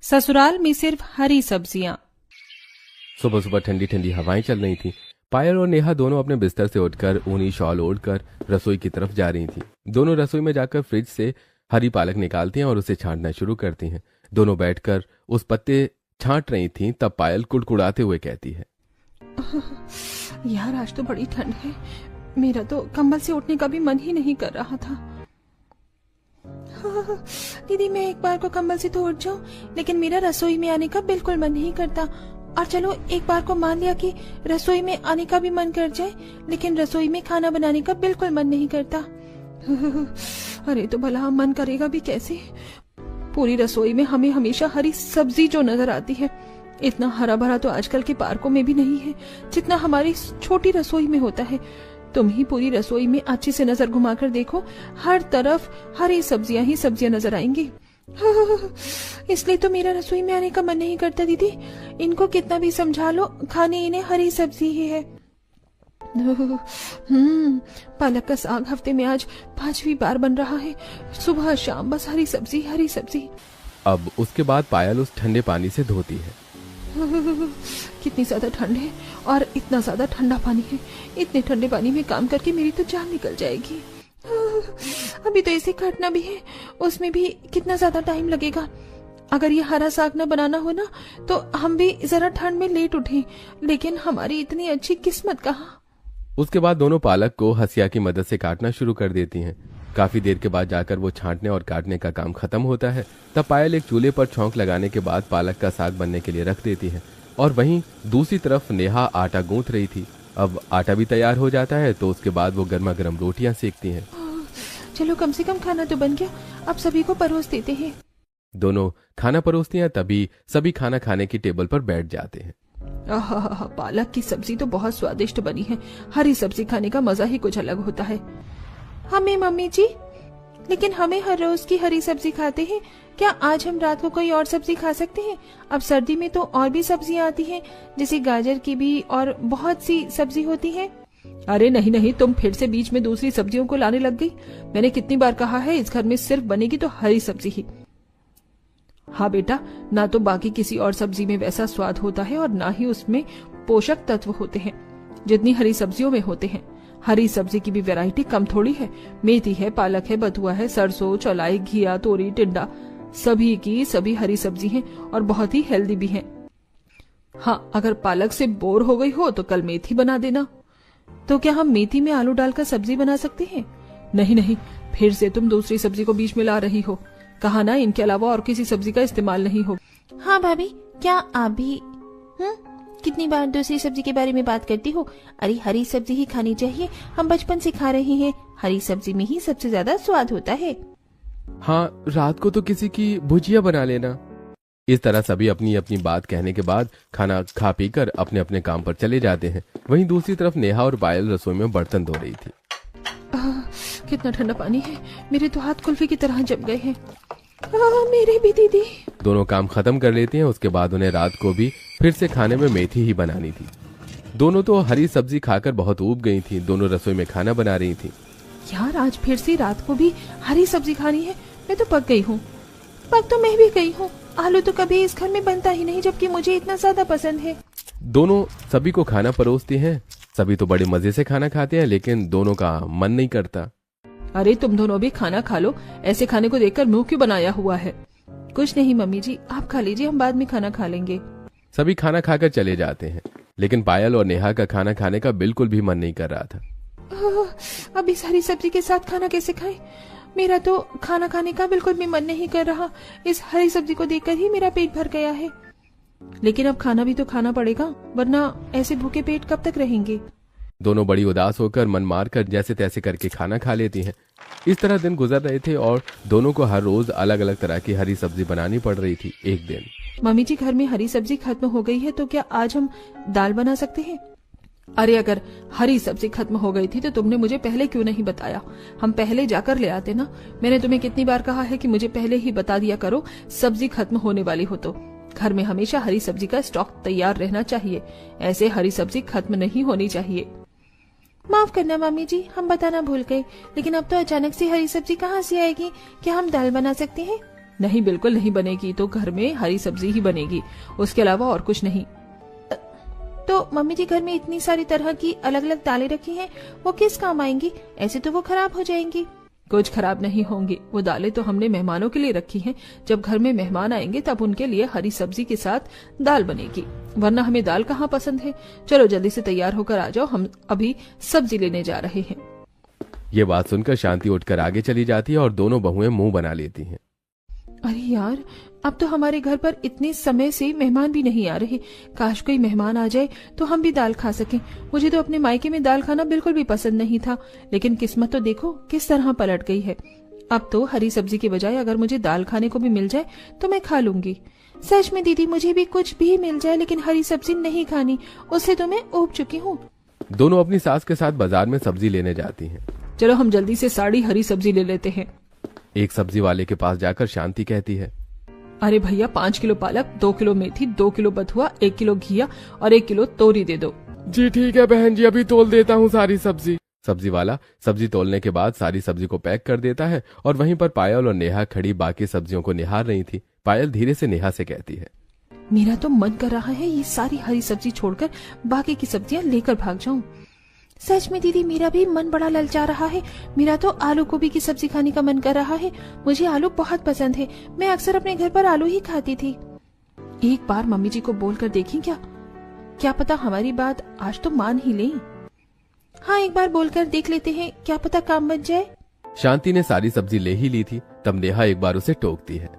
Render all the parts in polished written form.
ससुराल में सिर्फ हरी सब्जियां। सुबह सुबह ठंडी ठंडी हवाएं चल रही थी। पायल और नेहा दोनों अपने बिस्तर से उठकर ऊनी शॉल ओढ़कर रसोई की तरफ जा रही थी। दोनों रसोई में जाकर फ्रिज से हरी पालक निकालती हैं और उसे छांटना शुरू करती हैं। दोनों बैठकर उस पत्ते छांट रही थीं, तब पायल कुड़कुड़ाते हुए कहती है, यार आज तो बड़ी ठंड है, मेरा तो कंबल से उठने का भी मन ही नहीं कर रहा था। दीदी मैं एक बार को कंबल से तो उठ जाऊं, लेकिन मेरा रसोई में आने का बिल्कुल मन नहीं करता। और चलो एक बार को मान लिया कि रसोई में आने का भी मन कर जाए, लेकिन रसोई में खाना बनाने का बिल्कुल मन नहीं करता। अरे तो भला मन करेगा भी कैसे? पूरी रसोई में हमें हमेशा हरी सब्जी जो नजर आती है, इतना हरा भरा तो आजकल के पार्कों में भी नहीं है जितना हमारी छोटी रसोई में होता है। तुम ही पूरी रसोई में अच्छे से नजर घुमाकर देखो, हर तरफ हरी सब्जियां ही सब्जियां नजर आएंगी। इसलिए तो मेरा रसोई में आने का मन नहीं करता दीदी। इनको कितना भी समझा लो, खाने इन्हें हरी सब्जी ही है। पालक का साग हफ्ते में आज 5वीं बार बन रहा है, सुबह शाम बस हरी सब्जी हरी सब्जी। अब उसके बाद पायल उस ठंडे पानी से धोती है। कितनी ज्यादा ठंड है और इतना ज्यादा ठंडा पानी है। इतने ठंडे पानी में काम करके मेरी तो जान निकल जाएगी। अभी तो इसे काटना भी है, उसमें भी कितना ज्यादा टाइम लगेगा। अगर ये हरा साग न बनाना हो ना, तो हम भी जरा ठंड में लेट उठे, लेकिन हमारी इतनी अच्छी किस्मत कहाँ। उसके बाद दोनों पालक को हसिया की मदद से काटना शुरू कर देती हैं। काफी देर के बाद जाकर वो छांटने और काटने का काम खत्म होता है। तब पायल एक चूल्हे पर छौंक लगाने के बाद पालक का साग बनने के लिए रख देती है, और वहीं दूसरी तरफ नेहा आटा गूंथ रही थी। अब आटा भी तैयार हो जाता है, तो उसके बाद वो गर्मा गर्म रोटियां सेकती हैं। चलो कम से कम खाना तो बन गया, अब सभी को परोस देते हैं। दोनों खाना परोसती हैं, तभी सभी खाना खाने की टेबल पर बैठ जाते हैं। पालक की सब्जी तो बहुत स्वादिष्ट बनी है। हरी सब्जी खाने का मजा ही कुछ अलग होता है। हमें मम्मी जी, लेकिन हमें हर रोज की हरी सब्जी खाते हैं, क्या आज हम रात को कोई और सब्जी खा सकते हैं? अब सर्दी में तो और भी सब्जियां आती हैं, जैसे गाजर की भी और बहुत सी सब्जी होती है। अरे नहीं नहीं, तुम फिर से बीच में दूसरी सब्जियों को लाने लग गई। मैंने कितनी बार कहा है, इस घर में सिर्फ बनेगी तो हरी सब्जी ही। हाँ बेटा, ना तो बाकी किसी और सब्जी में वैसा स्वाद होता है और ना ही उसमें पोषक तत्व होते हैं जितनी हरी सब्जियों में होते हैं। हरी सब्जी की भी वैरायटी कम थोड़ी है। मेथी है, पालक है, बथुआ है, सरसों, चौलाई, घिया, तोरी, टिंडा, सभी की सभी हरी सब्जी हैं और बहुत ही हेल्दी भी हैं। हाँ, अगर पालक से बोर हो गई हो तो कल मेथी बना देना। तो क्या हम मेथी में आलू डालकर सब्जी बना सकते हैं? नहीं नहीं, फिर से तुम दूसरी सब्जी को बीच में ला रही हो। कहा ना, इनके अलावा और किसी सब्जी का इस्तेमाल नहीं हो। हाँ भाभी, क्या आप भी कितनी बार दूसरी सब्जी के बारे में बात करती हो? अरे हरी सब्जी ही खानी चाहिए, हम बचपन से खा रहे हैं। हरी सब्जी में ही सबसे ज्यादा स्वाद होता है। हाँ, रात को तो किसी की भुजिया बना लेना। इस तरह सभी अपनी अपनी बात कहने के बाद खाना खा पी कर अपने अपने काम पर चले जाते हैं। वहीं दूसरी तरफ नेहा और पायल रसोई में बर्तन धो रही थी। कितना ठंडा पानी है, मेरे तो हाथ कुल्फी की तरह जम गए हैं। मेरे भी दीदी। दोनों काम खत्म कर लेती हैं। उसके बाद उन्हें रात को भी फिर से खाने में मेथी ही बनानी थी। दोनों तो हरी सब्जी खाकर बहुत ऊब गई थी। दोनों रसोई में खाना बना रही थी। यार आज फिर से रात को भी हरी सब्जी खानी है, मैं तो पक गई हूँ। पक तो मैं भी गई हूँ, आलू तो कभी इस घर में बनता ही नहीं, जबकि मुझे इतना ज्यादा पसंद है। दोनों सभी को खाना परोसती हैं। सभी तो बड़े मजे से खाना खाते हैं, लेकिन दोनों का मन नहीं करता। अरे तुम दोनों भी खाना खा लो, ऐसे खाने को देखकर मुंह क्यों बनाया हुआ है? कुछ नहीं मम्मी जी, आप खा लीजिए, हम बाद में खाना खा लेंगे। सभी खाना खाकर चले जाते हैं, लेकिन पायल और नेहा का खाना खाने का बिल्कुल भी मन नहीं कर रहा था। अब इस हरी सब्जी के साथ खाना कैसे खाएं? मेरा तो खाना खाने का बिल्कुल भी मन नहीं कर रहा। इस हरी सब्जी को देखकर ही मेरा पेट भर गया है। लेकिन अब खाना भी तो खाना पड़ेगा, वरना ऐसे भूखे पेट कब तक रहेंगे? दोनों बड़ी उदास होकर मन मारकर जैसे तैसे करके खाना खा लेती हैं। इस तरह दिन गुजर रहे थे और दोनों को हर रोज अलग अलग तरह की हरी सब्जी बनानी पड़ रही थी। एक दिन, मम्मी जी घर में हरी सब्जी खत्म हो गई है, तो क्या आज हम दाल बना सकते हैं? अरे अगर हरी सब्जी खत्म हो गई थी तो तुमने मुझे पहले क्यों नहीं बताया? हम पहले जाकर ले आते ना। मैंने तुम्हें कितनी बार कहा है कि मुझे पहले ही बता दिया करो सब्जी खत्म होने वाली हो तो। घर में हमेशा हरी सब्जी का स्टॉक तैयार रहना चाहिए, ऐसे हरी सब्जी खत्म नहीं होनी चाहिए। माफ करना मामी जी, हम बताना भूल गए, लेकिन अब तो अचानक से हरी सब्जी कहाँ से आएगी? क्या हम दाल बना सकते हैं? नहीं, बिल्कुल नहीं बनेगी। तो घर में हरी सब्जी ही बनेगी, उसके अलावा और कुछ नहीं। तो मम्मी जी घर में इतनी सारी तरह की अलग अलग दालें रखी हैं, वो किस काम आएंगी? ऐसे तो वो खराब हो जाएंगी। कुछ खराब नहीं होंगी, वो दालें तो हमने मेहमानों के लिए रखी हैं। जब घर में मेहमान आएंगे तब उनके लिए हरी सब्जी के साथ दाल बनेगी, वरना हमें दाल कहाँ पसंद है। चलो जल्दी से तैयार होकर आ जाओ, हम अभी सब्जी लेने जा रहे हैं। ये बात सुनकर शांति उठकर आगे चली जाती है और दोनों बहुएं मुंह बना लेती हैं। अरे यार, अब तो हमारे घर पर इतने समय से मेहमान भी नहीं आ रहे। काश कोई मेहमान आ जाए तो हम भी दाल खा सकें। मुझे तो अपने मायके में दाल खाना बिल्कुल भी पसंद नहीं था, लेकिन किस्मत तो देखो किस तरह पलट गई है। अब तो हरी सब्जी के बजाय अगर मुझे दाल खाने को भी मिल जाए तो मैं खा लूंगी। सच में दीदी, मुझे भी कुछ भी मिल जाए लेकिन हरी सब्जी नहीं खानी, उससे तो मैं ऊब चुकी हूँ। दोनों अपनी सास के साथ बाजार में सब्जी लेने जाती हैं। चलो हम जल्दी से साड़ी हरी सब्जी ले लेते हैं। एक सब्जी वाले के पास जाकर शांति कहती है, अरे भैया 5 किलो पालक, 2 किलो मेथी, 2 किलो बथुआ, 1 किलो घिया और 1 किलो तोरी दे दो। जी ठीक है बहन जी, अभी तोल देता हूँ सारी सब्जी। सब्जी वाला सब्जी तोलने के बाद सारी सब्जी को पैक कर देता है और वहीं पर पायल और नेहा खड़ी बाकी सब्जियों को निहार रही थी। पायल धीरे से नेहा से कहती है, मेरा तो मन कर रहा है ये सारी हरी सब्जी छोड़कर बाकी की सब्जियां लेकर भाग जाऊं। सच में दीदी, मेरा भी मन बड़ा ललचा रहा है। मेरा तो आलू गोभी की सब्जी खाने का मन कर रहा है। मुझे आलू बहुत पसंद है, मैं अक्सर अपने घर पर आलू ही खाती थी। एक बार मम्मी जी को बोलकर देखें क्या पता हमारी बात आज तो मान ही लें। हाँ, एक बार बोलकर देख लेते हैं, क्या पता काम बन जाए। शांति ने सारी सब्जी ले ही ली थी, तब नेहा एक बार उसे टोकती है,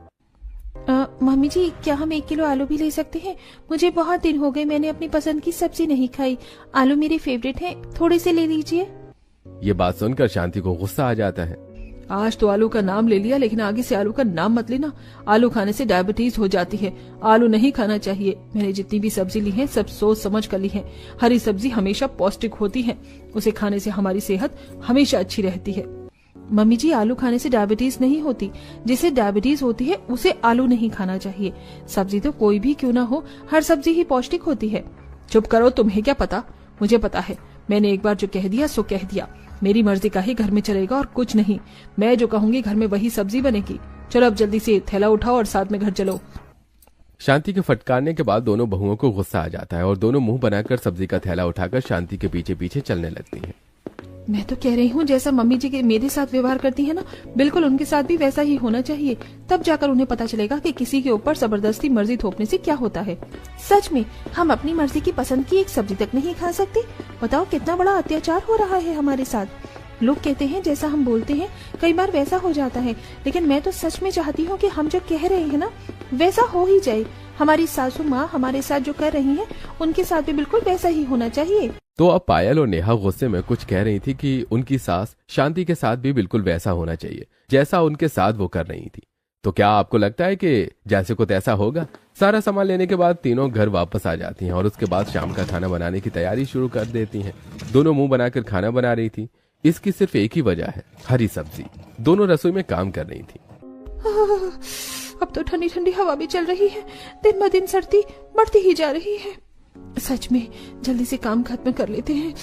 मम्मी जी क्या हम 1 किलो आलू भी ले सकते हैं? मुझे बहुत दिन हो गए मैंने अपनी पसंद की सब्जी नहीं खाई। आलू मेरे फेवरेट हैं, थोड़े से ले लीजिए। ये बात सुनकर शांति को गुस्सा आ जाता है। आज तो आलू का नाम ले लिया, लेकिन आगे से आलू का नाम मत लेना। आलू खाने से डायबिटीज हो जाती है, आलू नहीं खाना चाहिए। मैंने जितनी भी सब्जी ली है सब सोच समझ कर ली है। हरी सब्जी हमेशा पौष्टिक होती है, उसे खाने से हमारी सेहत हमेशा अच्छी रहती है। मम्मी जी, आलू खाने से डायबिटीज नहीं होती, जिसे डायबिटीज होती है उसे आलू नहीं खाना चाहिए। सब्जी तो कोई भी क्यों ना हो, हर सब्जी ही पौष्टिक होती है। चुप करो, तुम्हें क्या पता? मुझे पता है, मैंने एक बार जो कह दिया सो कह दिया। मेरी मर्जी का ही घर में चलेगा और कुछ नहीं। मैं जो कहूंगी घर में वही सब्जी बनेगी। चलो अब जल्दी से थैला उठाओ और साथ में घर चलो। शांति के फटकारने के बाद दोनों बहुओं को गुस्सा आ जाता है और दोनों मुंह बनाकर सब्जी का थैला उठाकर शांति के पीछे पीछे चलने लगती हैं। मैं तो कह रही हूँ जैसा मम्मी जी के मेरे साथ व्यवहार करती है ना, बिल्कुल उनके साथ भी वैसा ही होना चाहिए। तब जाकर उन्हें पता चलेगा कि किसी के ऊपर जबरदस्ती मर्जी थोपने से क्या होता है। सच में हम अपनी मर्जी की पसंद की एक सब्जी तक नहीं खा सकते। बताओ कितना बड़ा अत्याचार हो रहा है हमारे साथ। लोग कहते हैं जैसा हम बोलते हैं कई बार वैसा हो जाता है, लेकिन मैं तो सच में चाहती हूँ कि हम जो कह रहे हैं ना वैसा हो ही जाए। हमारी सासू माँ हमारे साथ जो कर रही हैं उनके साथ भी बिल्कुल वैसा ही होना चाहिए। तो अब पायल और नेहा गुस्से में कुछ कह रही थी कि उनकी सास शांति के साथ भी बिल्कुल वैसा होना चाहिए जैसा उनके साथ वो कर रही थी। तो क्या आपको लगता है कि जैसे को तैसा होगा? सारा सामान लेने के बाद तीनों घर वापस आ जाती हैं और उसके बाद शाम का खाना बनाने की तैयारी शुरू कर देती हैं। दोनों मुंह बनाकर खाना बना रही थी। इसकी सिर्फ एक ही वजह है, हरी सब्जी। दोनों रसोई में काम कर रही थी। अब तो ठंडी ठंडी हवा भी चल रही है, दिन ब दिन सर्दी बढ़ती ही जा रही है। सच में जल्दी से काम खत्म कर लेते हैं,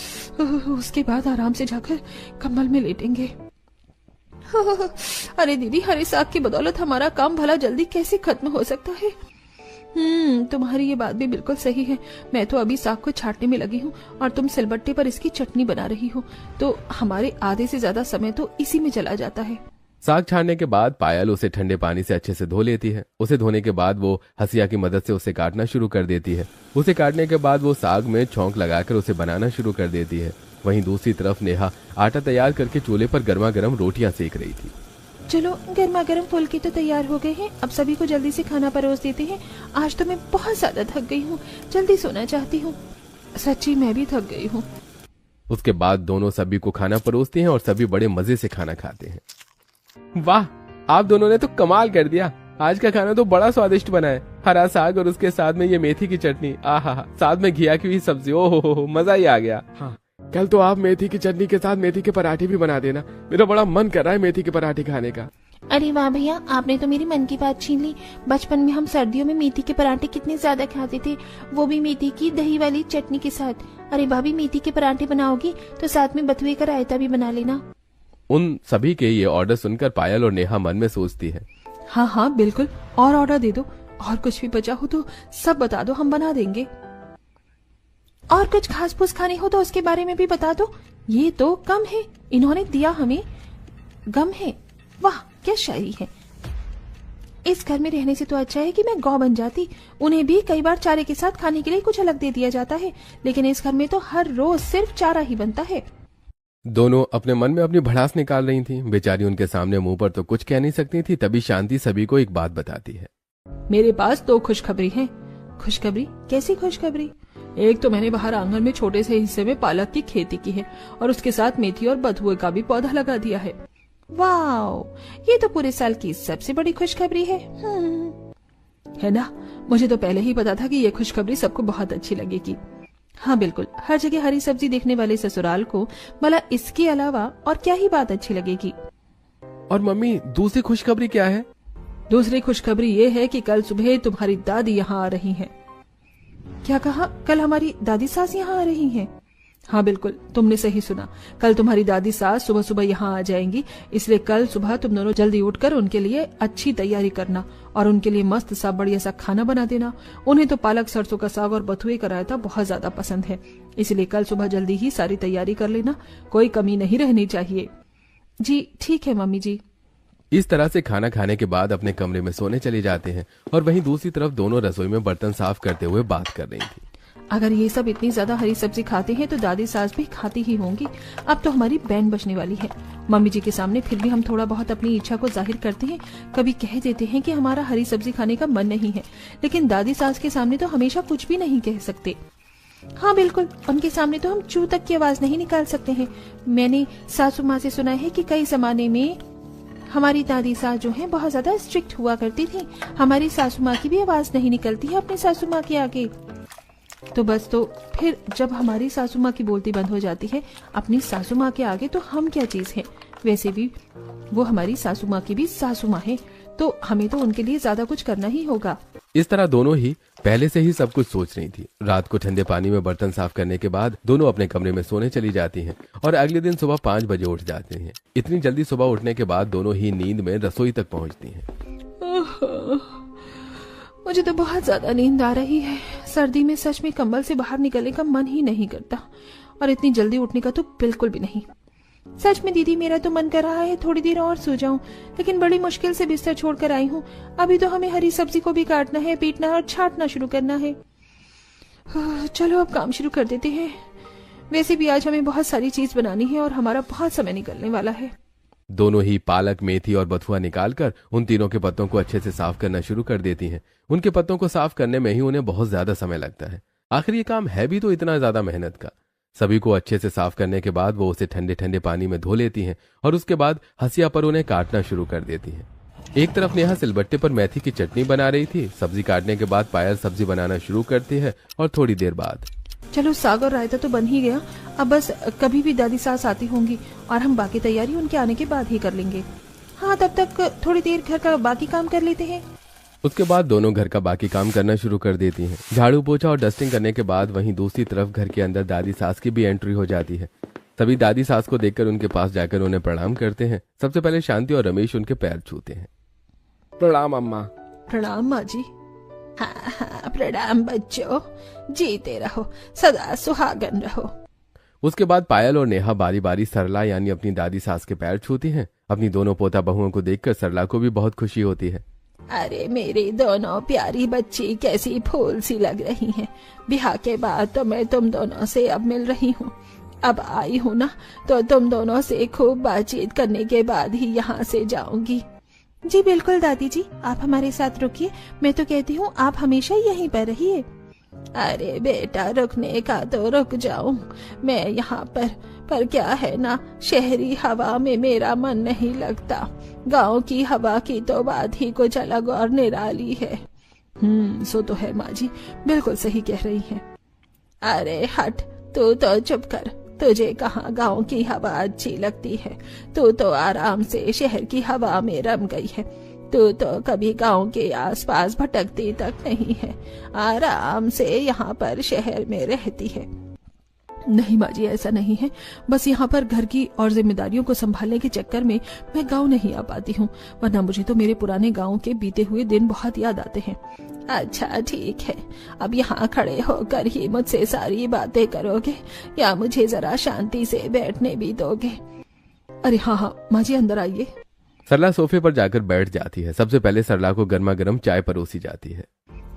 उसके बाद आराम से जाकर कंबल में लेटेंगे। अरे दीदी, हरे साग की बदौलत हमारा काम भला जल्दी कैसे खत्म हो सकता है? तुम्हारी ये बात भी बिल्कुल सही है। मैं तो अभी साग को छांटने में लगी हूँ और तुम सिलबट्टे पर इसकी चटनी बना रही हो, तो हमारे आधे से ज्यादा समय तो इसी में चला जाता है। साग छानने के बाद पायल उसे ठंडे पानी से अच्छे से धो लेती है। उसे धोने के बाद वो हसिया की मदद से उसे काटना शुरू कर देती है। उसे काटने के बाद वो साग में छौंक लगाकर उसे बनाना शुरू कर देती है। वहीं दूसरी तरफ नेहा आटा तैयार करके चूल्हे पर गर्मा गर्म रोटियां सेक रही थी। चलो गर्मा गर्म फुलके तो तैयार हो गए हैं, अब सभी को जल्दी से खाना परोस देते हैं। आज तो मैं बहुत ज्यादा थक गई हूँ, जल्दी सोना चाहती हूँ। सच्ची मैं भी थक गई हूँ। उसके बाद दोनों सभी को खाना परोसते हैं और सभी बड़े मजे से खाना खाते हैं। वाह, आप दोनों ने तो कमाल कर दिया। आज का खाना तो बड़ा स्वादिष्ट बना है। हरा साग और उसके साथ में ये मेथी की चटनी, आहा, साथ में घिया की हुई सब्जी, ओहो मजा ही आ गया। हाँ, कल तो आप मेथी की चटनी के साथ मेथी के पराठे भी बना देना। मेरा बड़ा मन कर रहा है मेथी के पराठे खाने का। अरे वाह भैया, आपने तो मेरी मन की बात छीन ली। बचपन में हम सर्दियों में मेथी के पराठे कितने ज्यादा खाते थे, वो भी मेथी की दही वाली चटनी के साथ। अरे भाभी, मेथी के पराठे बनाओगी तो साथ में बथुए का रायता भी बना लेना। उन सभी के ये ऑर्डर सुनकर पायल और नेहा मन में सोचती है, हाँ हाँ बिल्कुल, और ऑर्डर दे दो, और कुछ भी बचा हो तो सब बता दो, हम बना देंगे। और कुछ घास फूस खानी हो तो उसके बारे में भी बता दो। ये तो कम है, इन्होंने दिया हमें गम है। वाह क्या शायरी है। इस घर में रहने से तो अच्छा है कि मैं गौ बन जाती। उन्हें भी कई बार चारे के साथ खाने के लिए कुछ अलग दे दिया जाता है, लेकिन इस घर में तो हर रोज सिर्फ चारा ही बनता है। दोनों अपने मन में अपनी भड़ास निकाल रही थीं। बेचारी उनके सामने मुंह पर तो कुछ कह नहीं सकती थी। तभी शांति सभी को एक बात बताती है। मेरे पास 2 खुशखबरी हैं। खुशखबरी? कैसी खुशखबरी? एक तो मैंने बाहर आंगन में छोटे से हिस्से में पालक की खेती की है और उसके साथ मेथी और बथुए का भी पौधा लगा दिया है। वाह, ये तो पूरे साल की सबसे बड़ी खुशखबरी है। है ना? मुझे तो पहले ही पता था कि ये खुशखबरी सबको बहुत अच्छी लगेगी। हाँ बिल्कुल, हर जगह हरी सब्जी देखने वाले ससुराल को भला इसके अलावा और क्या ही बात अच्छी लगेगी। और मम्मी, दूसरी खुशखबरी क्या है? दूसरी खुशखबरी ये है कि कल सुबह तुम्हारी दादी यहाँ आ रही हैं। क्या कहा? कल हमारी दादी सास यहाँ आ रही हैं? हाँ बिल्कुल, तुमने सही सुना। कल तुम्हारी दादी सास सुबह सुबह यहाँ आ जाएंगी, इसलिए कल सुबह तुम दोनों जल्दी उठकर उनके लिए अच्छी तैयारी करना और उनके लिए मस्त सा बढ़िया सा खाना बना देना। उन्हें तो पालक, सरसों का साग और बथुए का रायता बहुत ज्यादा पसंद है, इसलिए कल सुबह जल्दी ही सारी तैयारी कर लेना, कोई कमी नहीं रहनी चाहिए। जी ठीक है मम्मी जी। इस तरह से खाना खाने के बाद अपने कमरे में सोने चले जाते हैं और वहीं दूसरी तरफ दोनों रसोई में बर्तन साफ करते हुए बात कर रही थी। अगर ये सब इतनी ज्यादा हरी सब्जी खाते हैं तो दादी सास भी खाती ही होंगी। अब तो हमारी बैंड बजने वाली है। मम्मी जी के सामने फिर भी हम थोड़ा बहुत अपनी इच्छा को जाहिर करते हैं, कभी कह देते हैं कि हमारा हरी सब्जी खाने का मन नहीं है, लेकिन दादी सास के सामने तो हमेशा कुछ भी नहीं कह सकते। हाँ बिल्कुल, उनके सामने तो हम चू तक की आवाज नहीं निकाल सकते हैं। मैंने सासू माँ से सुना है कि कई जमाने में हमारी दादी सास जो है बहुत ज्यादा स्ट्रिक्ट हुआ करती थी। हमारी सासू माँ की भी आवाज नहीं निकलती है अपनी सासू माँ के आगे। तो बस, तो फिर जब हमारी सासू माँ की बोलती बंद हो जाती है अपनी सासू माँ के आगे, तो हम क्या चीज है? वैसे भी वो हमारी सासू माँ की भी सासू माँ है, तो हमें तो उनके लिए ज्यादा कुछ करना ही होगा। इस तरह दोनों ही पहले से ही सब कुछ सोच रही थी। रात को ठंडे पानी में बर्तन साफ करने के बाद दोनों अपने कमरे में सोने चली जाती हैं और अगले दिन सुबह 5 बजे उठ जाती हैं। इतनी जल्दी सुबह उठने के बाद दोनों ही नींद में रसोई तक पहुंचती हैं। मुझे तो बहुत ज्यादा नींद आ रही है। सर्दी में सच में कंबल से बाहर निकलने का मन ही नहीं करता, और इतनी जल्दी उठने का तो बिल्कुल भी नहीं। सच में दीदी, मेरा तो मन कर रहा है थोड़ी देर और सो जाऊं, लेकिन बड़ी मुश्किल से बिस्तर छोड़कर आई हूँ। अभी तो हमें हरी सब्जी को भी काटना है, पीटना है और छांटना शुरू करना है। चलो अब काम शुरू कर देते हैं। वैसे भी आज हमें बहुत सारी चीज बनानी है और हमारा बहुत समय निकलने वाला है। दोनों ही पालक, मेथी और बथुआ निकालकर उन तीनों के पत्तों को अच्छे से साफ करना शुरू कर देती हैं। उनके पत्तों को साफ करने में ही उन्हें बहुत ज्यादा समय लगता है। आखिर ये काम है भी तो इतना ज्यादा मेहनत का। सभी को अच्छे से साफ करने के बाद वो उसे ठंडे ठंडे पानी में धो लेती हैं और उसके बाद हंसिया पर उन्हें काटना शुरू कर देती हैं। एक तरफ नेहा सिलबट्टे पर मेथी की चटनी बना रही थी। सब्जी काटने के बाद पायल सब्जी बनाना शुरू करती है और थोड़ी देर बाद चलो, साग और रायता तो बन ही गया। अब बस कभी भी दादी सास आती होंगी और हम बाकी तैयारी उनके आने के बाद ही कर लेंगे। हाँ, तब तक थोड़ी देर घर का बाकी काम कर लेते हैं। उसके बाद दोनों घर का बाकी काम करना शुरू कर देती हैं। झाड़ू पोछा और डस्टिंग करने के बाद वहीं दूसरी तरफ घर के अंदर दादी सास की भी एंट्री हो जाती है। तभी दादी सास को देखकर उनके पास जाकर उन्हें प्रणाम करते हैं। सबसे पहले शांति और रमेश उनके पैर छूते हैं। प्रणाम अम्मा। प्रणाम माँ जी। हाँ, प्रणाम बच्चों, जीते रहो, सदा सुहागन रहो। उसके बाद पायल और नेहा बारी बारी सरला यानी अपनी दादी सास के पैर छूती हैं। अपनी दोनों पोता बहुओं को देखकर सरला को भी बहुत खुशी होती है। अरे मेरी दोनों प्यारी बच्ची कैसी फूल सी लग रही हैं। ब्याह के बाद तो मैं तुम दोनों से अब मिल रही हूँ। अब आई हूँ ना, तो तुम दोनों से खूब बातचीत करने के बाद ही यहाँ से जाऊंगी। जी बिल्कुल दादी जी, आप हमारे साथ रुकिए। मैं तो कहती हूँ आप हमेशा यहीं पर रहिए। अरे बेटा, रुकने का तो रुक जाऊं मैं यहाँ पर क्या है ना, शहरी हवा में मेरा मन नहीं लगता। गांव की हवा की तो बात ही कुछ अलग और निराली है। सो तो है माँ जी, बिल्कुल सही कह रही हैं। अरे हट, तू तो चुप कर। तुझे कहाँ गांव की हवा अच्छी लगती है? तू तो आराम से शहर की हवा में रम गई है। तू तो कभी गांव के आसपास भटकती तक नहीं है, आराम से यहाँ पर शहर में रहती है। नहीं माँ जी, ऐसा नहीं है। बस यहाँ पर घर की और जिम्मेदारियों को संभालने के चक्कर में मैं गांव नहीं आ पाती हूँ, वरना मुझे तो मेरे पुराने गांव के बीते हुए दिन बहुत याद आते हैं। अच्छा ठीक है, अब यहाँ खड़े होकर ही मुझसे सारी बातें करोगे या मुझे जरा शांति से बैठने भी दोगे? अरे हाँ हाँ माँ जी, अंदर आइए। सरला सोफे पर जाकर बैठ जाती है। सबसे पहले सरला को गर्मा गर्म चाय परोसी जाती है।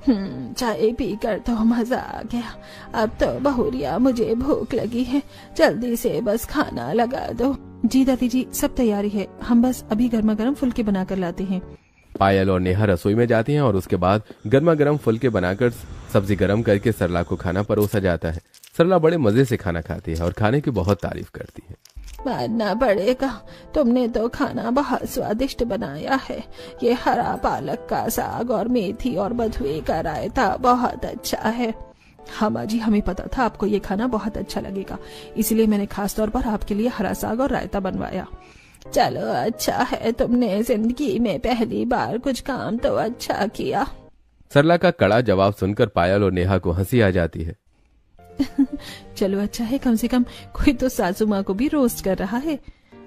चाय पीकर तो मजा आ गया। अब तो बहुरिया मुझे भूख लगी है, जल्दी से बस खाना लगा दो। जी दादी जी, सब तैयारी है, हम बस अभी गर्मा गर्म फुल्के बनाकर लाते हैं। पायल और नेहा रसोई में जाती हैं और उसके बाद गर्मा गर्म फुल्के बनाकर सब्जी गर्म करके सरला को खाना परोसा जाता है। सरला बड़े मजे से खाना खाती है और खाने की बहुत तारीफ करती है। मानना पड़ेगा, तुमने तो खाना बहुत स्वादिष्ट बनाया है। ये हरा पालक का साग और मेथी और बथुए का रायता बहुत अच्छा है। हाँ माँ जी, हमें पता था आपको ये खाना बहुत अच्छा लगेगा, इसलिए मैंने खास तौर पर आपके लिए हरा साग और रायता बनवाया। चलो अच्छा है, तुमने जिंदगी में पहली बार कुछ काम तो अच्छा किया। सरला का कड़ा जवाब सुनकर पायल और नेहा को हंसी आ जाती है। चलो अच्छा है, कम से कम कोई तो सासू माँ को भी रोस्ट कर रहा है।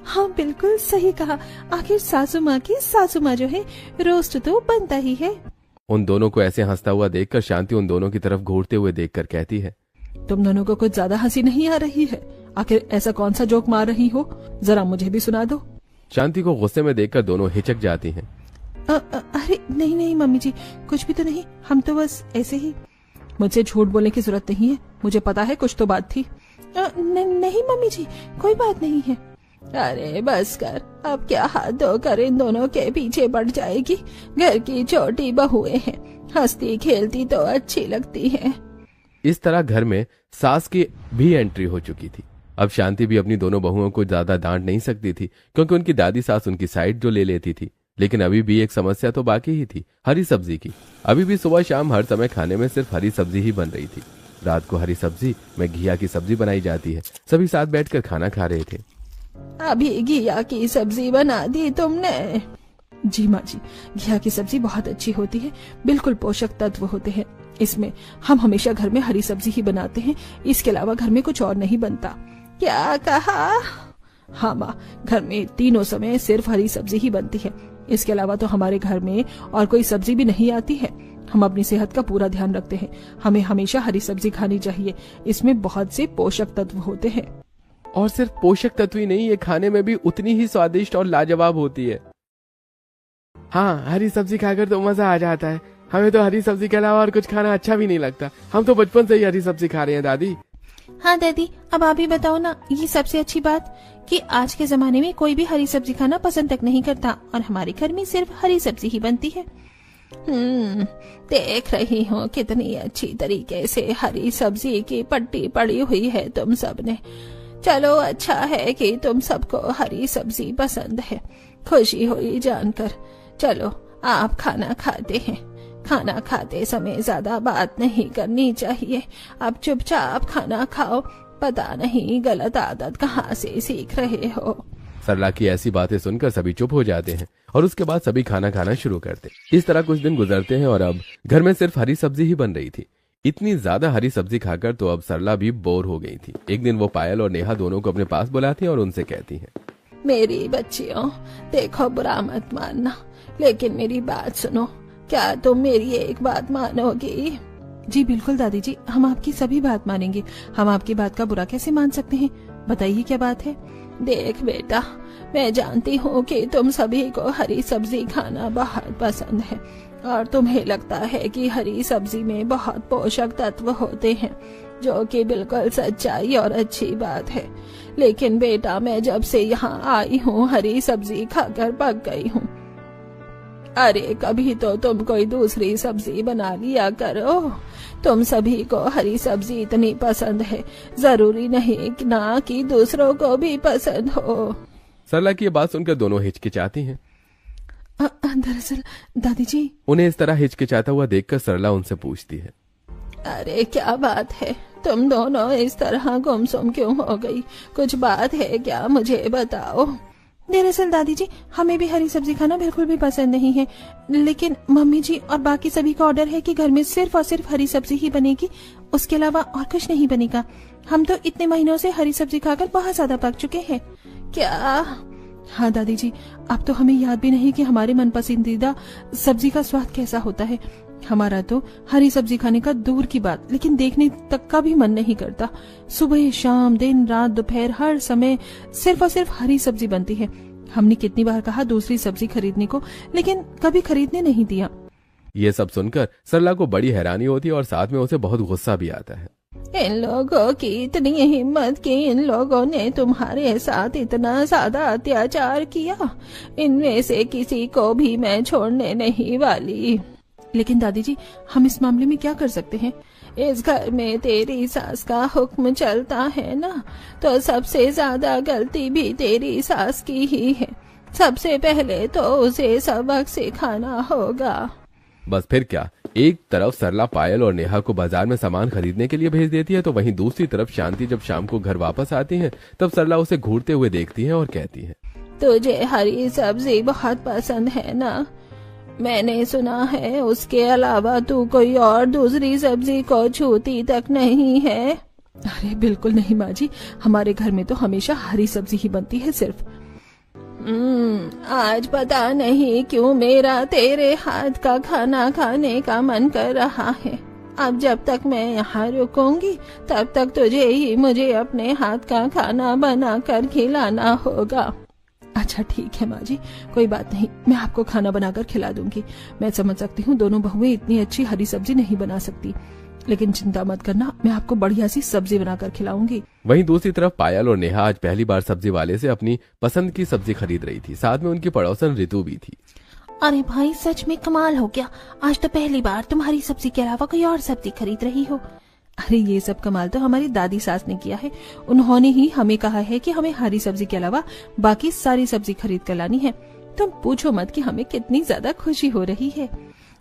हाँ बिल्कुल सही कहा, आखिर सासू माँ की सासू माँ जो है, रोस्ट तो बनता ही है। उन दोनों को ऐसे हंसता हुआ देखकर शांति उन दोनों की तरफ घूरते हुए देखकर कहती है, तुम दोनों को कुछ ज्यादा हंसी नहीं आ रही है? आखिर ऐसा कौन सा जोक मार रही हो, जरा मुझे भी सुना दो। शांति को गुस्से में देखकर दोनों हिचक जाती हैं। अरे नहीं नहीं मम्मी जी, कुछ भी तो नहीं, हम तो बस ऐसे ही। मुझसे झूठ बोलने की जरूरत नहीं है, मुझे पता है कुछ तो बात थी। नहीं मम्मी जी, कोई बात नहीं है। अरे बस कर, अब क्या हाथ धोकर इन दोनों के पीछे पड़ जाएगी? घर की छोटी बहुएं हैं, हंसती खेलती तो अच्छी लगती हैं। इस तरह घर में सास की भी एंट्री हो चुकी थी। अब शांति भी अपनी दोनों बहुओं को ज्यादा डांट नहीं सकती थी, क्योंकि उनकी दादी सास उनकी साइड जो ले लेती थी। लेकिन अभी भी एक समस्या तो बाकी ही थी, हरी सब्जी की। अभी भी सुबह शाम हर समय खाने में सिर्फ हरी सब्जी ही बन रही थी। रात को हरी सब्जी में घिया की सब्जी बनाई जाती है। सभी साथ बैठकर खाना खा रहे थे। अभी घिया की सब्जी बना दी तुमने? जी माँ जी, घिया की सब्जी बहुत अच्छी होती है, बिल्कुल पोषक तत्व होते हैं इसमें। हम हमेशा घर में हरी सब्जी ही बनाते हैं, इसके अलावा घर में कुछ और नहीं बनता। क्या कहा? हाँ माँ, घर में तीनों समय सिर्फ हरी सब्जी ही बनती है, इसके अलावा तो हमारे घर में और कोई सब्जी भी नहीं आती है। हम अपनी सेहत का पूरा ध्यान रखते हैं, हमें हमेशा हरी सब्जी खानी चाहिए, इसमें बहुत से पोषक तत्व होते हैं। और सिर्फ पोषक तत्व ही नहीं, ये खाने में भी उतनी ही स्वादिष्ट और लाजवाब होती है। हाँ, हरी सब्जी खाकर तो मजा आ जाता है। हमें तो हरी सब्जी के अलावा और कुछ खाना अच्छा भी नहीं लगता। हम तो बचपन से ही हरी सब्जी खा रहे हैं दादी। हाँ दादी, अब आप ही बताओ ना, ये सबसे अच्छी बात कि आज के जमाने में कोई भी हरी सब्जी खाना पसंद तक नहीं करता और हमारे घर में सिर्फ हरी सब्जी ही बनती है। देख रही हूँ कितनी अच्छी तरीके से हरी सब्जी की पट्टी पड़ी हुई है तुम सब ने। चलो अच्छा है कि तुम सबको हरी सब्जी पसंद है, खुशी हुई जानकर। चलो आप खाना खाते हैं। खाना खाते समय ज्यादा बात नहीं करनी चाहिए, अब चुपचाप खाना खाओ। पता नहीं गलत आदत कहाँ से सीख रहे हो। सरला की ऐसी बातें सुनकर सभी चुप हो जाते हैं और उसके बाद सभी खाना खाना शुरू करते। इस तरह कुछ दिन गुजरते हैं और अब घर में सिर्फ हरी सब्जी ही बन रही थी। इतनी ज्यादा हरी सब्जी खाकर तो अब सरला भी बोर हो गई थी। एक दिन वो पायल और नेहा दोनों को अपने पास बुलाती हैं और उनसे कहती हैं, मेरी बच्चियों, देखो बुरा मत मानना, लेकिन मेरी बात सुनो। क्या तुम मेरी एक बात मानोगी? जी बिल्कुल दादी जी, हम आपकी सभी बात मानेंगे। हम आपकी बात का बुरा कैसे मान सकते हैं? बताइए क्या बात है। देख बेटा, मैं जानती हूँ कि तुम सभी को हरी सब्जी खाना बहुत पसंद है और तुम्हें लगता है कि हरी सब्जी में बहुत पोषक तत्व होते हैं, जो कि बिल्कुल सच्चाई और अच्छी बात है। लेकिन बेटा, मैं जब से यहाँ आई हूँ हरी सब्जी खाकर पक गई हूँ। अरे कभी तो तुम कोई दूसरी सब्जी बना लिया करो। तुम सभी को हरी सब्जी इतनी पसंद है, जरूरी नहीं ना कि दूसरों को भी पसंद हो। सरला की ये बात सुनकर दोनों हिचकिचाती हैं। दरअसल दादी जी, उन्हें इस तरह हिचकिचाता हुआ देखकर सरला उनसे पूछती है, अरे क्या बात है, तुम दोनों इस तरह गुमसुम क्यों हो गई? कुछ बात है क्या? मुझे बताओ। दरअसल दादी जी, हमें भी हरी सब्जी खाना बिल्कुल भी पसंद नहीं है, लेकिन मम्मी जी और बाकी सभी का ऑर्डर है कि घर में सिर्फ और सिर्फ हरी सब्जी ही बनेगी, उसके अलावा और कुछ नहीं बनेगा। हम तो इतने महीनों से हरी सब्जी खाकर बहुत ज्यादा पक चुके हैं। क्या? हाँ दादी जी, अब तो हमें याद भी नहीं कि हमारे मन पसंदीदा सब्जी का स्वाद कैसा होता है। हमारा तो हरी सब्जी खाने का दूर की बात, लेकिन देखने तक का भी मन नहीं करता। सुबह शाम दिन रात दोपहर हर समय सिर्फ और सिर्फ हरी सब्जी बनती है। हमने कितनी बार कहा दूसरी सब्जी खरीदने को, लेकिन कभी खरीदने नहीं दिया। ये सब सुनकर सरला को बड़ी हैरानी होती है और साथ में उसे बहुत गुस्सा भी आता है। इन लोगों की इतनी हिम्मत कि इन लोगों ने तुम्हारे साथ इतना ज्यादा अत्याचार किया, इनमें से किसी को भी मैं छोड़ने नहीं वाली। लेकिन दादी जी, हम इस मामले में क्या कर सकते हैं? इस घर में तेरी सास का हुक्म चलता है ना, तो सबसे ज्यादा गलती भी तेरी सास की ही है। सबसे पहले तो उसे सबक सिखाना होगा। बस फिर क्या, एक तरफ सरला पायल और नेहा को बाजार में सामान खरीदने के लिए भेज देती है, तो वहीं दूसरी तरफ शांति जब शाम को घर वापस आती है तब सरला उसे घूरते हुए देखती है और कहती है, तुझे हरी सब्जी बहुत पसंद है ना? मैंने सुना है उसके अलावा तू कोई और दूसरी सब्जी को छूती तक नहीं है। अरे बिल्कुल नहीं माँ जी, हमारे घर में तो हमेशा हरी सब्जी ही बनती है सिर्फ। आज पता नहीं क्यों मेरा तेरे हाथ का खाना खाने का मन कर रहा है। अब जब तक मैं यहाँ रुकूंगी तब तक तुझे ही मुझे अपने हाथ का खाना बना कर खिलाना होगा। अच्छा ठीक है माँ जी, कोई बात नहीं, मैं आपको खाना बनाकर खिला दूंगी। मैं समझ सकती हूँ दोनों बहुएं इतनी अच्छी हरी सब्जी नहीं बना सकती, लेकिन चिंता मत करना, मैं आपको बढ़िया सी सब्जी बनाकर खिलाऊंगी। वहीं दूसरी तरफ पायल और नेहा आज पहली बार सब्जी वाले से अपनी पसंद की सब्जी खरीद रही थी। साथ में उनकी पड़ोसन रितु भी थी। अरे भाई सच में कमाल हो गया, आज तो पहली बार तुम हरी सब्जी के अलावा कोई और सब्जी खरीद रही हो। अरे ये सब कमाल तो हमारी दादी सास ने किया है। उन्होंने ही हमें कहा है कि हमें हरी सब्जी के अलावा बाकी सारी सब्जी खरीद कर लानी है। तुम पूछो मत कि हमें कितनी ज्यादा खुशी हो रही है।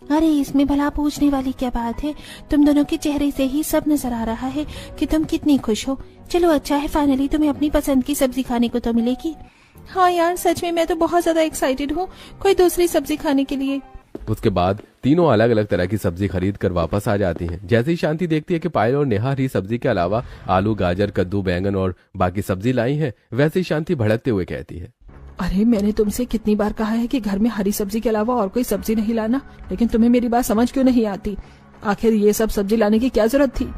अरे इसमें भला पूछने वाली क्या बात है, तुम दोनों के चेहरे से ही सब नजर आ रहा है कि तुम कितनी खुश हो। चलो अच्छा है, फाइनली तुम्हें अपनी पसंद की सब्जी खाने को तो मिलेगी। हाँ यार सच में मैं तो बहुत ज्यादा एक्साइटेड हूँ कोई दूसरी सब्जी खाने के लिए। उसके बाद तीनों अलग अलग तरह की सब्जी खरीद कर वापस आ जाती हैं। जैसे ही शांति देखती है कि पायल और नेहा हरी सब्जी के अलावा आलू गाजर कद्दू बैंगन और बाकी सब्जी लाई है, वैसे ही शांति भड़कते हुए कहती है, अरे मैंने तुमसे कितनी बार कहा है कि घर में हरी सब्जी के अलावा और कोई सब्जी नहीं लाना, लेकिन तुम्हें मेरी बात समझ क्यों नहीं आती? आखिर ये सब सब्जी लाने की क्या जरूरत थी?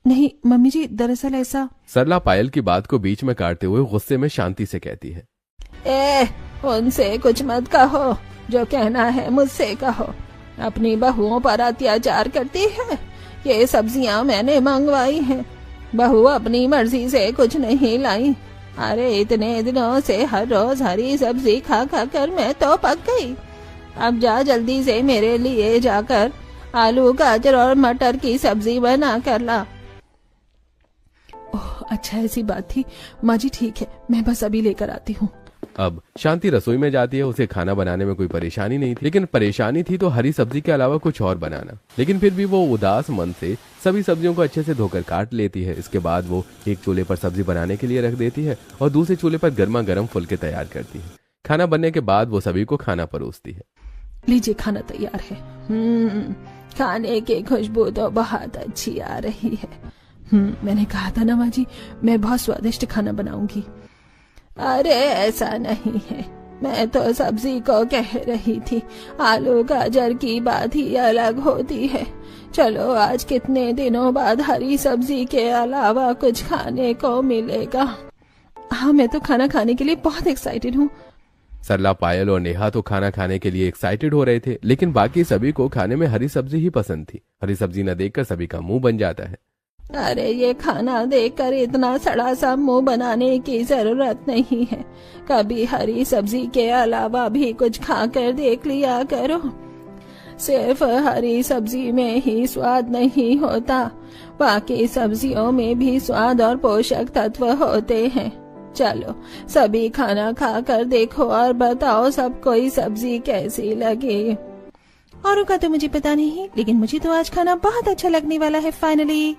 नहीं मम्मी जी, दरअसल ऐसा। सरला पायल की बात को बीच में काटते हुए गुस्से में शांति से कहती है, उनसे कुछ मत कहो, जो कहना है मुझसे कहो। अपनी बहुओं पर अत्याचार करती है। ये सब्जियां मैंने मंगवाई हैं, बहू अपनी मर्जी से कुछ नहीं लाई। अरे इतने दिनों से हर रोज हरी सब्जी खा खा कर मैं तो पक गई। अब जा जल्दी से मेरे लिए जाकर आलू गाजर और मटर की सब्जी बना कर ला। ओह अच्छा ऐसी बात थी माँ जी, ठीक है मैं बस अभी लेकर आती हूँ। अब शांति रसोई में जाती है। उसे खाना बनाने में कोई परेशानी नहीं थी, लेकिन परेशानी थी तो हरी सब्जी के अलावा कुछ और बनाना। लेकिन फिर भी वो उदास मन से सभी सब्जियों को अच्छे से धोकर काट लेती है। इसके बाद वो एक चूल्हे पर सब्जी बनाने के लिए रख देती है और दूसरे चूल्हे पर गर्मा गर्म फुलके तैयार करती है। खाना बनने के बाद वो सभी को खाना परोसती है। लीजिए खाना तैयार है। खाने की खुशबू तो बहुत अच्छी आ रही है। मैंने कहा था ना माँ जी, मैं बहुत स्वादिष्ट खाना बनाऊंगी। अरे ऐसा नहीं है, मैं तो सब्जी को कह रही थी। आलू गाजर की बात ही अलग होती है। चलो आज कितने दिनों बाद हरी सब्जी के अलावा कुछ खाने को मिलेगा। हाँ मैं तो खाना खाने के लिए बहुत एक्साइटेड हूँ। सरला पायल और नेहा तो खाना खाने के लिए एक्साइटेड हो रहे थे, लेकिन बाकी सभी को खाने में हरी सब्जी ही पसंद थी। हरी सब्जी न देखकर सभी का मुंह बन जाता है। अरे ये खाना देखकर इतना सड़ा सा मुंह बनाने की जरूरत नहीं है। कभी हरी सब्जी के अलावा भी कुछ खाकर देख लिया करो। सिर्फ हरी सब्जी में ही स्वाद नहीं होता, बाकी सब्जियों में भी स्वाद और पोषक तत्व होते हैं। चलो सभी खाना खाकर देखो और बताओ सबको ये सब्जी कैसी लगी। औरों का तो मुझे पता नहीं, लेकिन मुझे तो आज खाना बहुत अच्छा लगने वाला है। फाइनली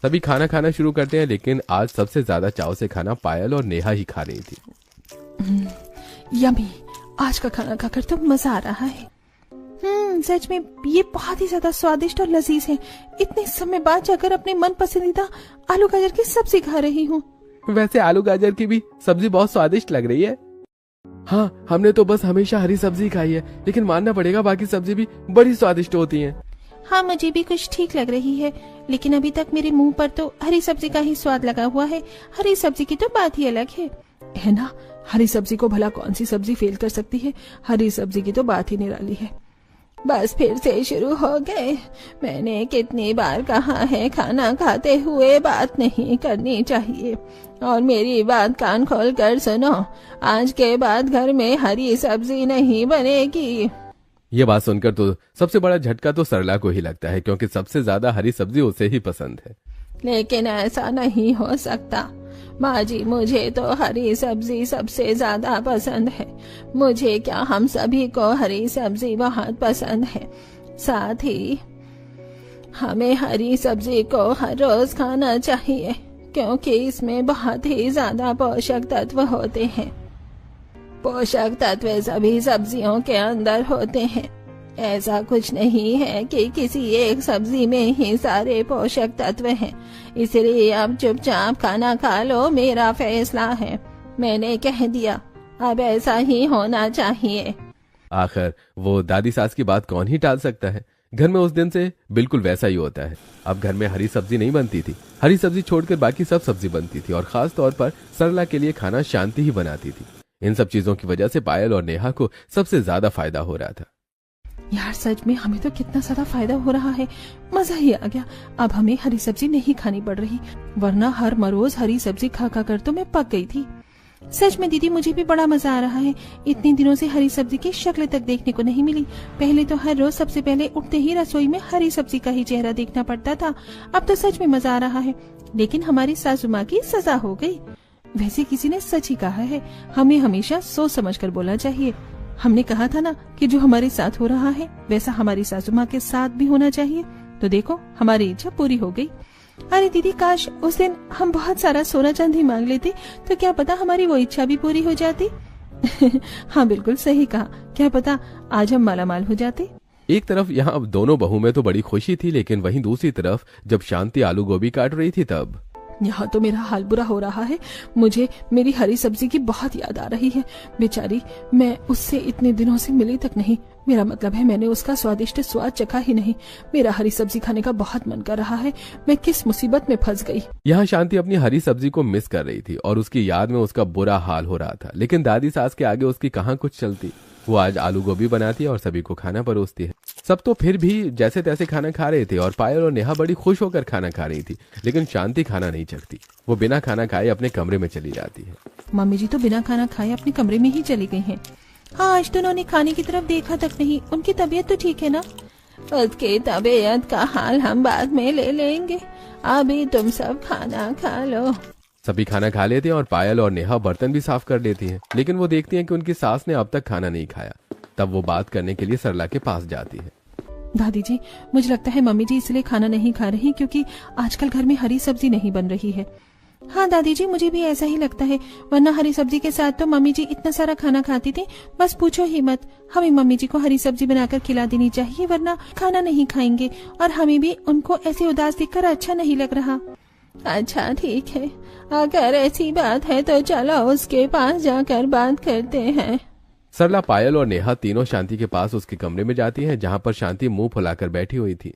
सभी खाना खाना शुरू करते हैं, लेकिन आज सबसे ज्यादा चाव से खाना पायल और नेहा ही खा रही थी। यम्मी, आज का खाना खाकर तो मजा आ रहा है। सच में ये बहुत ही ज्यादा स्वादिष्ट और लजीज है। इतने समय बाद जाकर अपने मन पसंदीदा आलू गाजर की सब्जी खा रही हूँ। वैसे आलू गाजर की भी सब्जी बहुत स्वादिष्ट लग रही है। हाँ, हमने तो बस हमेशा हरी सब्जी खाई है, लेकिन मानना पड़ेगा बाकी सब्जी भी बड़ी स्वादिष्ट होती हैं। हाँ, मुझे भी कुछ ठीक लग रही है, लेकिन अभी तक मेरे मुंह पर तो हरी सब्जी का ही स्वाद लगा हुआ है। हरी सब्जी की तो बात ही अलग है ना। हरी सब्जी को भला कौन सी सब्जी फेल कर सकती है। हरी सब्जी की तो बात ही निराली है। बस फिर से शुरू हो गए। मैंने कितनी बार कहा है खाना खाते हुए बात नहीं करनी चाहिए, और मेरी बात कान खोल कर सुनो। आज के बाद घर में हरी सब्जी नहीं बनेगी। ये बात सुनकर तो सबसे बड़ा झटका तो सरला को ही लगता है, क्योंकि सबसे ज्यादा हरी सब्जी उसे ही पसंद है। लेकिन ऐसा नहीं हो सकता माँ जी, मुझे तो हरी सब्जी सबसे ज्यादा पसंद है। मुझे क्या, हम सभी को हरी सब्जी बहुत पसंद है। साथ ही हमें हरी सब्जी को हर रोज खाना चाहिए, क्योंकि इसमें बहुत ही ज्यादा पोषक तत्व होते हैं। पोषक तत्व सभी सब्जियों के अंदर होते हैं। ऐसा कुछ नहीं है कि किसी एक सब्जी में ही सारे पोषक तत्व हैं। इसलिए अब चुपचाप खाना खा लो, मेरा फैसला है। मैंने कह दिया, अब ऐसा ही होना चाहिए। आखिर वो दादी सास की बात कौन ही टाल सकता है। घर में उस दिन से बिल्कुल वैसा ही होता है। अब घर में हरी सब्जी नहीं बनती थी, हरी सब्जी छोड़कर बाकी सब सब्जी बनती थी, और खास तौर पर सरला के लिए खाना शांति ही बनाती थी। इन सब चीजों की वजह से पायल और नेहा को सबसे ज्यादा फायदा हो रहा था। यार सच में हमें तो कितना ज्यादा फायदा हो रहा है, मजा ही आ गया। अब हमें हरी सब्जी नहीं खानी पड़ रही, वरना हर मरोज हरी सब्जी खा खा कर तो मैं पक गई थी। सच में दीदी, मुझे भी बड़ा मजा आ रहा है। इतने दिनों से हरी सब्जी की शक्ल तक देखने को नहीं मिली। पहले तो हर रोज सबसे पहले उठते ही रसोई में हरी सब्जी का ही चेहरा देखना पड़ता था। अब तो सच में मजा आ रहा है। लेकिन हमारी सासू माँ की सजा हो गई। वैसे किसी ने सच ही कहा है, हमें हमेशा सोच समझ कर बोलना चाहिए। हमने कहा था ना कि जो हमारे साथ हो रहा है वैसा हमारी सासू माँ के साथ भी होना चाहिए। तो देखो, हमारी इच्छा पूरी हो गई। अरे दीदी, काश उस दिन हम बहुत सारा सोना चांदी मांग लेते, तो क्या पता हमारी वो इच्छा भी पूरी हो जाती। हाँ, बिल्कुल सही कहा। क्या पता आज हम मालामाल हो जाते। एक तरफ यहाँ अब दोनों बहू में तो बड़ी खुशी थी, लेकिन वहीं दूसरी तरफ जब शांति आलू गोभी काट रही थी तब यहाँ तो मेरा हाल बुरा हो रहा है। मुझे मेरी हरी सब्जी की बहुत याद आ रही है। बेचारी, मैं उससे इतने दिनों से मिली तक नहीं। मेरा मतलब है, मैंने उसका स्वादिष्ट स्वाद चखा ही नहीं। मेरा हरी सब्जी खाने का बहुत मन कर रहा है। मैं किस मुसीबत में फंस गई। यहाँ शांति अपनी हरी सब्जी को मिस कर रही थी, और उसकी याद में उसका बुरा हाल हो रहा था। लेकिन दादी सास के आगे उसकी कहाँ कुछ चलती। वो आज आलू गोभी बनाती है और सभी को खाना परोसती है। सब तो फिर भी जैसे तैसे खाना खा रहे थे, और पायल और नेहा बड़ी खुश होकर खाना खा रही थी। लेकिन शांति खाना नहीं चखती। वो बिना खाना खाए अपने कमरे में चली जाती है। मम्मी जी तो बिना खाना खाए अपने कमरे में ही चली गई हैं। हाँ, आज तो उन्होंने खाने की तरफ देखा तक नहीं। उनकी तबीयत तो ठीक है ना? उसकी तबीयत का हाल हम बाद में ले लेंगे। अभी तुम सब खाना खा लो। सभी खाना खा लेते हैं और पायल और नेहा बर्तन भी साफ कर लेती हैं। लेकिन वो देखती हैं कि उनकी सास ने अब तक खाना नहीं खाया। तब वो बात करने के लिए सरला के पास जाती है। दादी जी, मुझे लगता है मम्मी जी इसलिए खाना नहीं खा रही क्योंकि आजकल घर में हरी सब्जी नहीं बन रही है। हाँ दादी जी, मुझे भी ऐसा ही लगता है। वरना हरी सब्जी के साथ तो मम्मी जी इतना सारा खाना खाती थी, बस पूछो ही मत। हमें मम्मी जी को हरी सब्जी बनाकर खिला देनी चाहिए, वरना खाना नहीं खाएंगे, और हमें भी उनको ऐसे उदास देखकर अच्छा नहीं लग रहा। अच्छा ठीक है, अगर ऐसी बात है तो चलो उसके पास जाकर बात करते हैं। सरला, पायल और नेहा तीनों शांति के पास उसके कमरे में जाती हैं, जहाँ पर शांति मुंह फुलाकर बैठी हुई थी।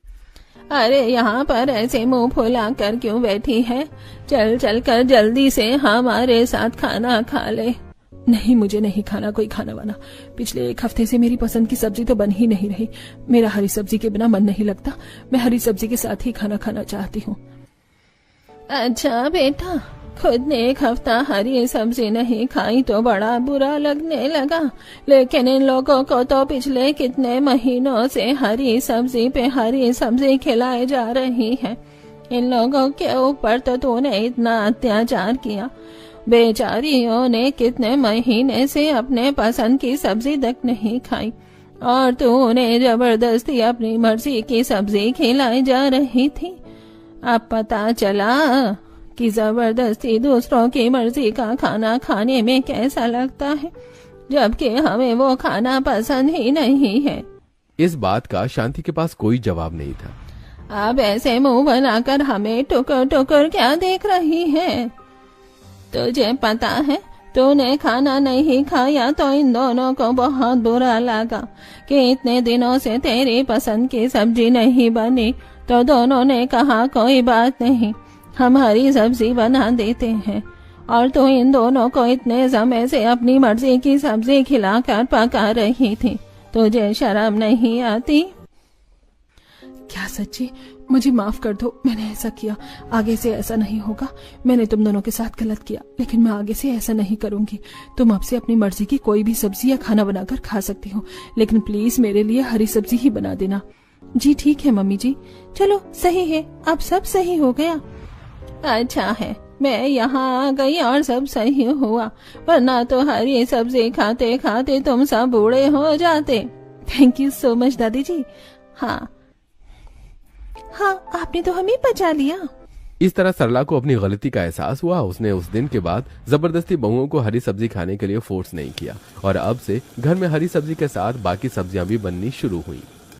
अरे यहाँ पर ऐसे मुंह फुलाकर क्यों बैठी है? चल चल कर जल्दी से हमारे साथ खाना खा ले। नहीं, मुझे नहीं खाना कोई खाना वाना। पिछले 1 हफ्ते से मेरी पसंद की सब्जी तो बन ही नहीं रही। मेरा हरी सब्जी के बिना मन नहीं लगता। मैं हरी सब्जी के साथ ही खाना खाना चाहती हूँ। अच्छा बेटा, खुद ने 1 हफ्ता हरी सब्जी नहीं खाई तो बड़ा बुरा लगने लगा, लेकिन इन लोगों को तो पिछले कितने महीनों से हरी सब्जी पे हरी सब्जी खिलाई जा रही है। इन लोगों के ऊपर तो तूने इतना अत्याचार किया। बेचारियों ने कितने महीने से अपने पसंद की सब्जी तक नहीं खाई, और तू उन्हें जबरदस्ती अपनी मर्जी की सब्जी खिलाई जा रही थी। अब पता चला कि जबरदस्ती दूसरों की मर्जी का खाना खाने में कैसा लगता है, जबकि हमें वो खाना पसंद ही नहीं है। इस बात का शांति के पास कोई जवाब नहीं था। अब ऐसे मुंह बनाकर हमें टुकर टुकर क्या देख रही है? तुझे पता है, तूने खाना नहीं खाया तो इन दोनों को बहुत बुरा लगा कि इतने दिनों से तेरी पसंद की सब्जी नहीं बनी। तो दोनों ने कहा कोई बात नहीं, हम हरी सब्जी बना देते हैं। और तू इन दोनों को इतने समय से अपनी मर्जी की सब्जी खिलाकर पका रही थी, तुझे शर्म नहीं आती? क्या सच्ची? मुझे माफ कर दो, मैंने ऐसा किया। आगे से ऐसा नहीं होगा। मैंने तुम दोनों के साथ गलत किया, लेकिन मैं आगे से ऐसा नहीं करूंगी। तुम अब से अपनी मर्जी की कोई भी सब्जी या खाना बनाकर खा सकती हो, लेकिन प्लीज मेरे लिए हरी सब्जी ही बना देना। जी ठीक है मम्मी जी। चलो सही है, अब सब सही हो गया। अच्छा है, मैं यहाँ आ गई और सब सही हुआ, वरना तो हरी सब्जी खाते खाते तुम सब बूढ़े हो जाते। थैंक यू सो मच दादी जी। हाँ, आपने तो हमें बचा लिया। इस तरह सरला को अपनी गलती का एहसास हुआ। उसने उस दिन के बाद जबरदस्ती बहुओं को हरी सब्जी खाने के लिए फोर्स नहीं किया और अब से घर में हरी सब्जी के साथ बाकी सब्जियां भी बननी शुरू हुई।